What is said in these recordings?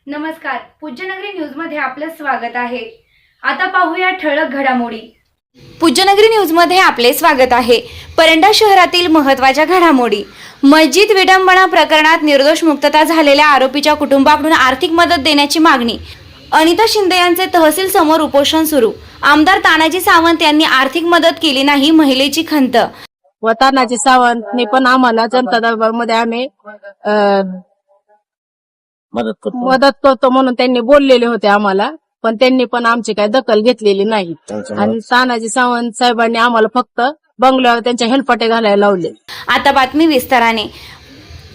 नमस्कार, पूज्यनगरी न्यूज मध्ये आपलं स्वागत आहे। आता पाहूया ठळक घडामोडी। पूज्यनगरी न्यूज मध्ये आपले स्वागत आहे। परंडा शहरातील महत्त्वाच्या घडामोडी। मस्जिद विडंबना प्रकरणात निर्दोष मुक्तता झालेल्या आरोपीच्या कुटुंबाकडून आर्थिक मदत देण्याची मागणी। अनिता शिंदे यांचे तहसील समोर उपोषण सुरू। आमदार तानाजी सावंत यांनी आर्थिक मदत केली नाही, महिलेची खंत। व तानाजी सावंतने पण आम्हाला जनता दरबारमध्ये आम्ही मदत करतो म्हणून त्यांनी बोललेले होते आम्हाला, पण त्यांनी पण आमची काही दखल घेतलेली नाही। आणि तानाजी सावंत साहेबांनी आम्हाला फक्त बंगल्यावर त्यांच्या हेलपाटे घालायला लावले। आता बातमी विस्ताराने।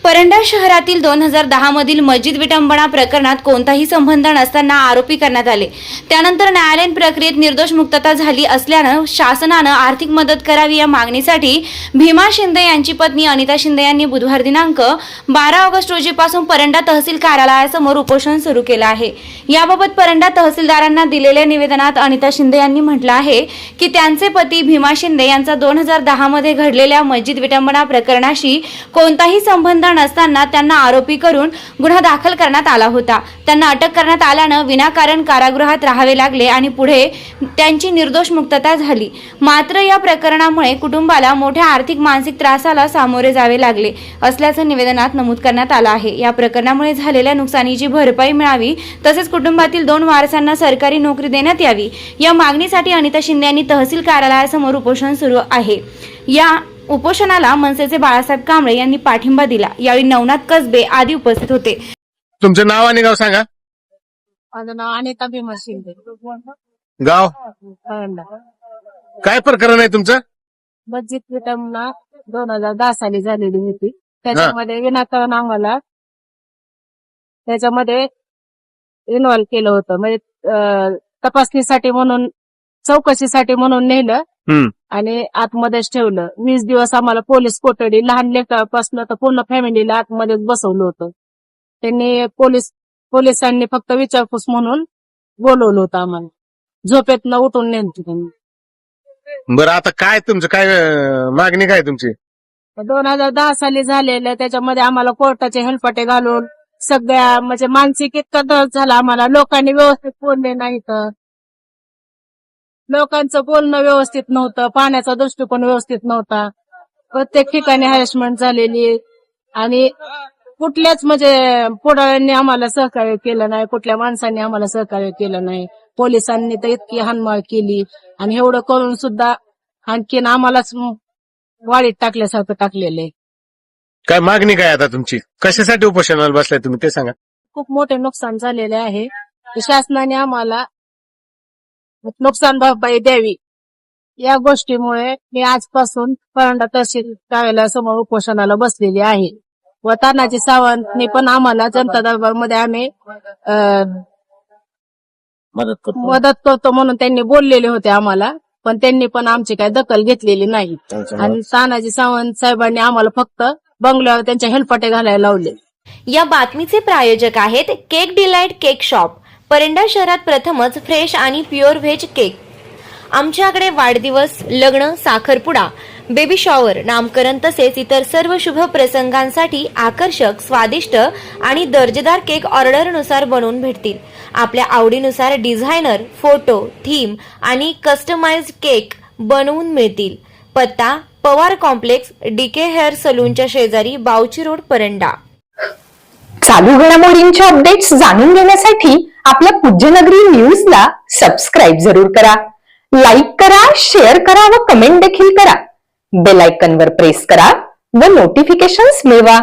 परंडा शहरातील 2010 मधील मस्जिद विटंबना प्रकरणात कोणताही संबंध नसताना आरोपी करण्यात आले। त्यानंतर न्यायालयीन प्रक्रियेत निर्दोष मुक्तता झाली असल्यानं शासनानं आर्थिक मदत करावी या मागणीसाठी भीमा शिंदे यांची पत्नी अनिता शिंदे यांनी बुधवार दिनांक 12 ऑगस्ट रोजीपासून परंडा तहसील कार्यालयासमोर उपोषण सुरू केलं आहे। याबाबत परंडा तहसीलदारांना दिलेल्या निवेदनात अनिता शिंदे यांनी म्हटलं आहे की त्यांचे पती भीमा शिंदे यांचा 2010 मध्ये घडलेल्या मस्जिद विटंबना प्रकरणाशी कोणताही संबंध नसताना त्यांना आरोपी करून गुन्हा दाखल करण्यात आला होता। त्यांना अटक करण्यात आल्यानं विनाकारण कारागृहात राहावे लागले आणि पुढे त्यांची निर्दोष मुक्तता झाली। मात्र या प्रकरणामुळे कुटुंबाला मोठ्या आर्थिक मानसिक त्रासाला सामोरे जावे लागले असल्याचं निवेदनात नमूद करण्यात आलं आहे। या प्रकरणामुळे झालेल्या नुकसानीची भरपाई मिळावी तसेच कुटुंबातील 2 वारसांना सरकारी नोकरी देण्यात यावी या मागणीसाठी अनिता शिंदे यांनी तहसील कार्यालयासमोर उपोषण सुरू आहे। या उपोषणाला मनसेचे बाळासाहेब कांबळे यांनी पाठिंबा दिला। यावेळी नवनाथ कसबे आदी उपस्थित होते। तुमचं नाव आणि गाव सांगा। माझं नाव अनिता भीमा शिंदे, गाव परंडा। काय प्रकरण आहे तुमचं? मस्जिद विटंबना 2010 साली झालेली होती। त्याच्यामध्ये विनाकारण आम्हाला त्याच्यामध्ये इन्व्हॉल्व केलं होतं। म्हणजे तपासणीसाठी म्हणून, चौकशीसाठी म्हणून नेलं आणि आतमध्येच ठेवलं। 20 दिवस आम्हाला पोलीस कोठडी, लहान लेकरापासून तर पूर्ण फॅमिलीला आतमध्येच बसवलं होतं। त्यांनी पोलिसांनी फक्त विचारपूस म्हणून बोलवलं होतं आम्हाला, झोपेतनं उठून नेलं त्यांनी। बरं, आता काय तुमचं काय मागणी काय तुमची? 2010 साली झालेलं, त्याच्यामध्ये आम्हाला कोर्टाचे हेलपाटे घालून सगळ्या म्हणजे मानसिक इतका त्रास झाला आम्हाला। लोकांनी व्यवस्थित बोलले नाही, तर लोकांचं बोलणं व्यवस्थित नव्हतं, पाण्याचा दृष्टिकोन व्यवस्थित नव्हता, प्रत्येक ठिकाणी हॅरेसमेंट झालेली आणि कुठल्याच म्हणजे पुढाऱ्यांनी आम्हाला सहकार्य केलं नाही, कुठल्या माणसांनी आम्हाला सहकार्य केलं नाही। पोलिसांनी तर इतकी हाणमाळ केली आणि एवढं करून सुद्धा आणखीन आम्हालाच वाडीत टाकल्यासारखं टाकलेलं। काय मागणी काय आता तुमची? कशासाठी उपोषणाला बसलाय तुम्ही ते सांगा। खूप मोठे नुकसान झालेले आहे, शासनाने आम्हाला नुकसान भरपाई द्यावी। या गोष्टीमुळे मी आजपासून परंडा तहसील कार्यालयासमोर उपोषणाला बसलेली आहे। व तानाजी सावंतने पण आम्हाला जनता दरबारमध्ये आम्ही मदत करतो म्हणून त्यांनी बोललेले होते आम्हाला, पण त्यांनी पण आमची काही दखल घेतलेली नाही। आणि तानाजी सावंत साहेबांनी आम्हाला फक्त बंगल्यावर त्यांच्या हेलपाटे घालायला लावले। या बातमीचे प्रायोजक आहेत cake delight cake shop. Paranda शहरात प्रथमच फ्रेश आणि प्युअर व्हेज केक। आमच्याकडे वाढदिवस, लग्न, साखरपुडा, बेबी शॉवर, नामकरण तसेच इतर सर्व शुभ प्रसंगांसाठी आकर्षक, स्वादिष्ट आणि दर्जेदार केक ऑर्डरनुसार बनवून भेटतील। आपल्या आवडीनुसार डिझायनर, फोटो, थीम आणि कस्टमाइज्ड केक बनवून मिळतील। पत्ता पवार कॉम्प्लेक्स, डीके हेअर सलूनच्या शेजारी, बावची रोड, परंडा। चालू घडामोडींचे अपडेट्स जाणून घेण्यासाठी आपल्या पूज्यनगरी न्यूजला सबस्क्राईब जरूर करा, लाईक करा, शेअर करा व कमेंट देखील करा। बेल आयकॉनवर प्रेस करा व नोटिफिकेशन्स मिळवा।